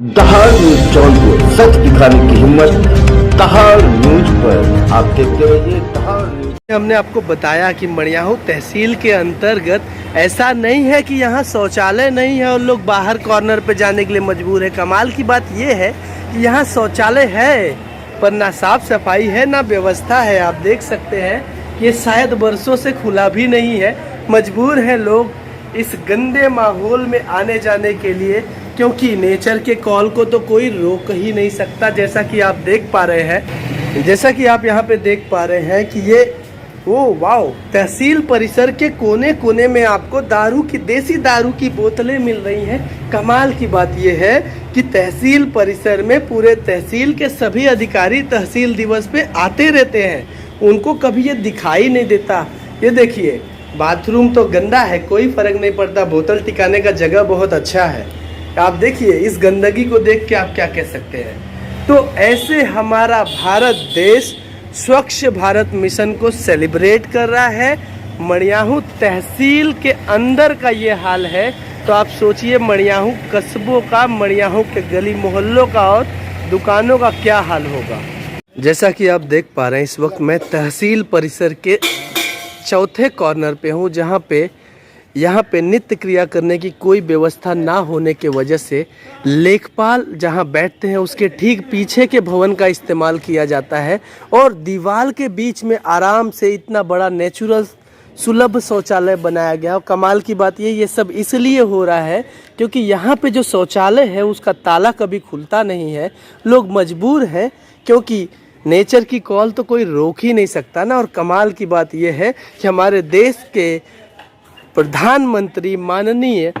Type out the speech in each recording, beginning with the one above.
दहाड़ न्यूज जौनपुर, सच दिखाने की हिम्मत दहाड़ न्यूज पर। आप देखते रहिए दहाड़ न्यूज। हमने आपको बताया कि मड़ियाहू तहसील के अंतर्गत ऐसा नहीं है कि यहाँ शौचालय नहीं है और लोग बाहर कॉर्नर पे जाने के लिए मजबूर है। कमाल की बात यह है कि यहाँ शौचालय है पर ना साफ सफाई है ना व्यवस्था है। आप देख सकते हैं कि ये शायद वर्षों से खुला भी नहीं है। मजबूर हैं लोग इस गंदे माहौल में आने जाने के लिए, क्योंकि नेचर के कॉल को तो कोई रोक ही नहीं सकता। जैसा कि आप देख पा रहे हैं, जैसा कि आप यहाँ पे देख पा रहे हैं कि ये वाओ, तहसील परिसर के कोने कोने में आपको दारू की, देसी दारू की बोतलें मिल रही हैं। कमाल की बात यह है कि तहसील परिसर में पूरे तहसील के सभी अधिकारी तहसील दिवस पे आते रहते हैं, उनको कभी ये दिखाई नहीं देता। ये देखिए, बाथरूम तो गंदा है, कोई फर्क नहीं पड़ता, बोतल टिकाने का जगह बहुत अच्छा है। आप देखिए, इस गंदगी को देख के आप क्या कह सकते हैं। तो ऐसे हमारा भारत देश स्वच्छ भारत मिशन को सेलिब्रेट कर रहा है। मड़ियाहू तहसील के अंदर का ये हाल है, तो आप सोचिए मड़ियाहू कस्बों का, मड़ियाहू के गली मोहल्लों का और दुकानों का क्या हाल होगा। जैसा कि आप देख पा रहे हैं, इस वक्त मैं तहसील परिसर के चौथे कॉर्नर पे हूँ, जहाँ पे यहाँ पे नित्य क्रिया करने की कोई व्यवस्था ना होने के वजह से लेखपाल जहाँ बैठते हैं उसके ठीक पीछे के भवन का इस्तेमाल किया जाता है और दीवार के बीच में आराम से इतना बड़ा नेचुरल सुलभ शौचालय बनाया गया। और कमाल की बात ये सब इसलिए हो रहा है क्योंकि यहाँ पे जो शौचालय है उसका ताला कभी खुलता नहीं है। लोग मजबूर हैं क्योंकि नेचर की कॉल तो कोई रोक ही नहीं सकता ना। और कमाल की बात यह है कि हमारे देश के प्रधानमंत्री माननीय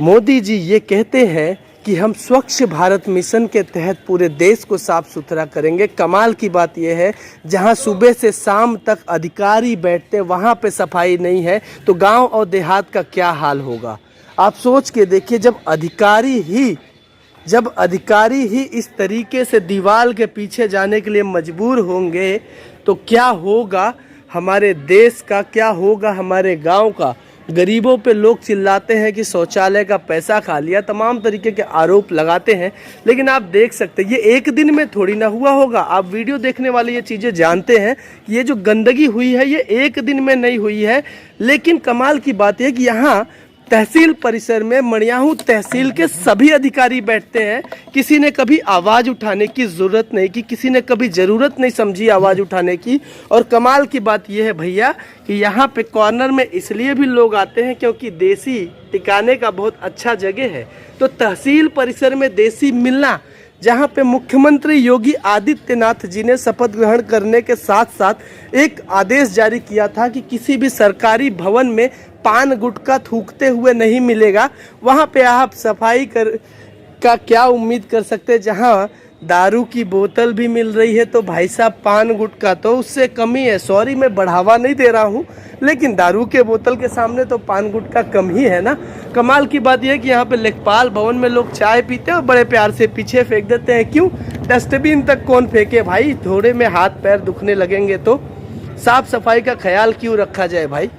मोदी जी ये कहते हैं कि हम स्वच्छ भारत मिशन के तहत पूरे देश को साफ सुथरा करेंगे। कमाल की बात यह है, जहां सुबह से शाम तक अधिकारी बैठते वहां पे सफाई नहीं है तो गांव और देहात का क्या हाल होगा। आप सोच के देखिए, जब अधिकारी ही इस तरीके से दीवार के पीछे जाने के लिए मजबूर होंगे तो क्या होगा हमारे देश का, क्या होगा हमारे गांव का। गरीबों पे लोग चिल्लाते हैं कि शौचालय का पैसा खा लिया, तमाम तरीके के आरोप लगाते हैं, लेकिन आप देख सकते हैं ये एक दिन में थोड़ी ना हुआ होगा। आप वीडियो देखने वाले ये चीज़ें जानते हैं कि ये जो गंदगी हुई है ये एक दिन में नहीं हुई है। लेकिन कमाल की बात है कि यहाँ तहसील परिसर में मड़ियाहू तहसील के सभी अधिकारी बैठते हैं। किसी ने कभी आवाज़ उठाने की ज़रूरत नहीं की, किसी ने कभी ज़रूरत नहीं समझी आवाज़ उठाने की। और कमाल की बात यह है भैया कि यहाँ पे कॉर्नर में इसलिए भी लोग आते हैं क्योंकि देसी टिकाने का बहुत अच्छा जगह है। तो तहसील परिसर में देसी मिलना, जहाँ पे मुख्यमंत्री योगी आदित्यनाथ जी ने शपथ ग्रहण करने के साथ साथ एक आदेश जारी किया था कि किसी भी सरकारी भवन में पान गुटखा थूकते हुए नहीं मिलेगा, वहाँ पे आप सफाई का क्या उम्मीद कर सकते हैं। जहाँ दारू की बोतल भी मिल रही है तो भाई साहब पान गुटखा तो उससे कम ही है। सॉरी, मैं बढ़ावा नहीं दे रहा हूँ, लेकिन दारू के बोतल के सामने तो पान गुटखा कम ही है ना। कमाल की बात यह है कि यहाँ पे लेखपाल भवन में लोग चाय पीते हैं और बड़े प्यार से पीछे फेंक देते हैं। क्यों? डस्टबिन तक कौन फेंके भाई, थोड़े में हाथ पैर दुखने लगेंगे तो साफ सफाई का ख्याल क्यों रखा जाए भाई।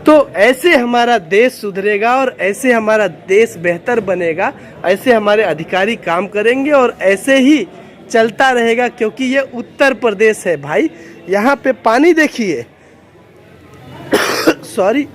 तो ऐसे हमारा देश सुधरेगा और ऐसे हमारा देश बेहतर बनेगा, ऐसे हमारे अधिकारी काम करेंगे और ऐसे ही चलता रहेगा, क्योंकि ये उत्तर प्रदेश है भाई। यहाँ पे पानी देखिए सॉरी,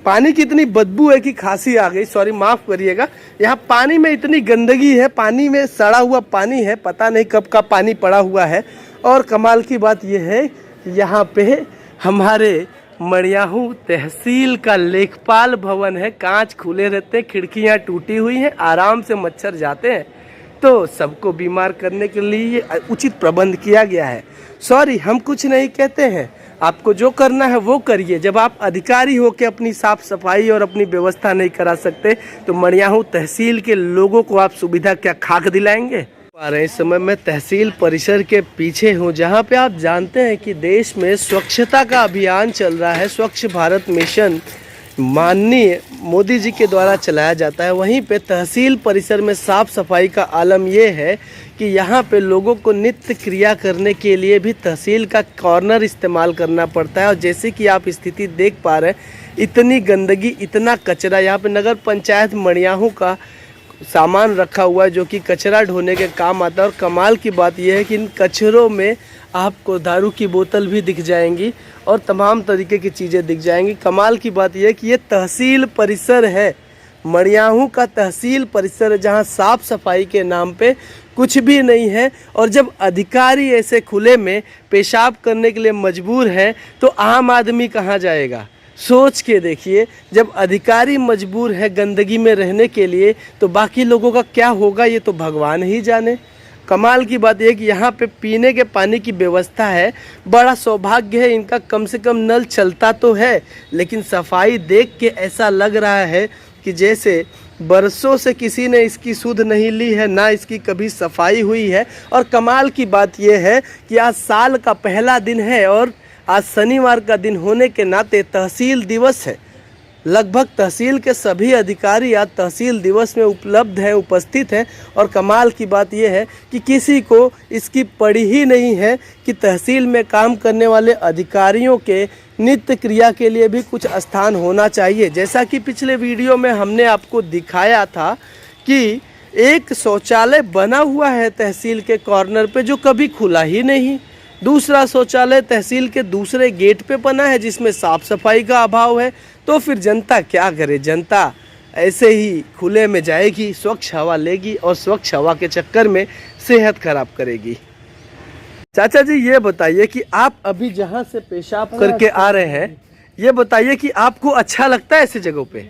पानी की इतनी बदबू है कि खांसी आ गई, सॉरी माफ़ करिएगा। यहाँ पानी में इतनी गंदगी है, पानी में सड़ा हुआ पानी है, पता नहीं कब का पानी पड़ा हुआ है। और कमाल की बात यह है कि यहाँ पे हमारे मड़ियाहू तहसील का लेखपाल भवन है, कांच खुले रहते हैं, खिड़कियां टूटी हुई हैं, आराम से मच्छर जाते हैं। तो सबको बीमार करने के लिए उचित प्रबंध किया गया है। सॉरी, हम कुछ नहीं कहते हैं, आपको जो करना है वो करिए। जब आप अधिकारी हो के अपनी साफ सफाई और अपनी व्यवस्था नहीं करा सकते तो मड़ियाहू तहसील के लोगों को आप सुविधा क्या खाक दिलाएंगे। इस समय मैं तहसील परिसर के पीछे हूँ, जहाँ पे आप जानते हैं कि देश में स्वच्छता का अभियान चल रहा है। स्वच्छ भारत मिशन माननीय मोदी जी के द्वारा चलाया जाता है। वहीं पे तहसील परिसर में साफ सफाई का आलम यह है कि यहाँ पे लोगों को नित्य क्रिया करने के लिए भी तहसील का कॉर्नर इस्तेमाल करना पड़ता है। और जैसे कि आप स्थिति देख पा रहे हैं, इतनी गंदगी, इतना कचरा। यहाँ पे नगर पंचायत मड़ियाहू का सामान रखा हुआ है जो कि कचरा ढोने के काम आता है। और कमाल की बात यह है कि इन कचरों में आपको दारू की बोतल भी दिख जाएंगी और तमाम तरीके की चीज़ें दिख जाएंगी। कमाल की बात यह है कि ये तहसील परिसर है, मड़ियाहू का तहसील परिसर है, जहाँ साफ सफाई के नाम पे कुछ भी नहीं है। और जब अधिकारी ऐसे खुले में पेशाब करने के लिए मजबूर है तो आम आदमी कहाँ जाएगा? सोच के देखिए, जब अधिकारी मजबूर है गंदगी में रहने के लिए तो बाकी लोगों का क्या होगा ये तो भगवान ही जाने। कमाल की बात यह कि यहाँ पे पीने के पानी की व्यवस्था है, बड़ा सौभाग्य है इनका, कम से कम नल चलता तो है, लेकिन सफाई देख के ऐसा लग रहा है कि जैसे बरसों से किसी ने इसकी सुध नहीं ली है, ना इसकी कभी सफाई हुई है। और कमाल की बात यह है कि आज साल का पहला दिन है और आज शनिवार का दिन होने के नाते तहसील दिवस है। लगभग तहसील के सभी अधिकारी आज तहसील दिवस में उपलब्ध हैं, उपस्थित हैं। और कमाल की बात यह है कि किसी को इसकी पड़ी ही नहीं है कि तहसील में काम करने वाले अधिकारियों के नित्य क्रिया के लिए भी कुछ स्थान होना चाहिए। जैसा कि पिछले वीडियो में हमने आपको दिखाया था कि एक शौचालय बना हुआ है तहसील के कॉर्नर पे जो कभी खुला ही नहीं। दूसरा शौचालय तहसील के दूसरे गेट पे बना है जिसमें साफ सफाई का अभाव है। तो फिर जनता क्या करे? जनता ऐसे ही खुले में जाएगी, स्वच्छ हवा लेगी और स्वच्छ हवा के चक्कर में सेहत खराब करेगी। चाचा जी ये बताइए कि आप अभी जहाँ से पेशाब करके आ रहे हैं, ये बताइए कि आपको अच्छा लगता है ऐसी जगहों पे?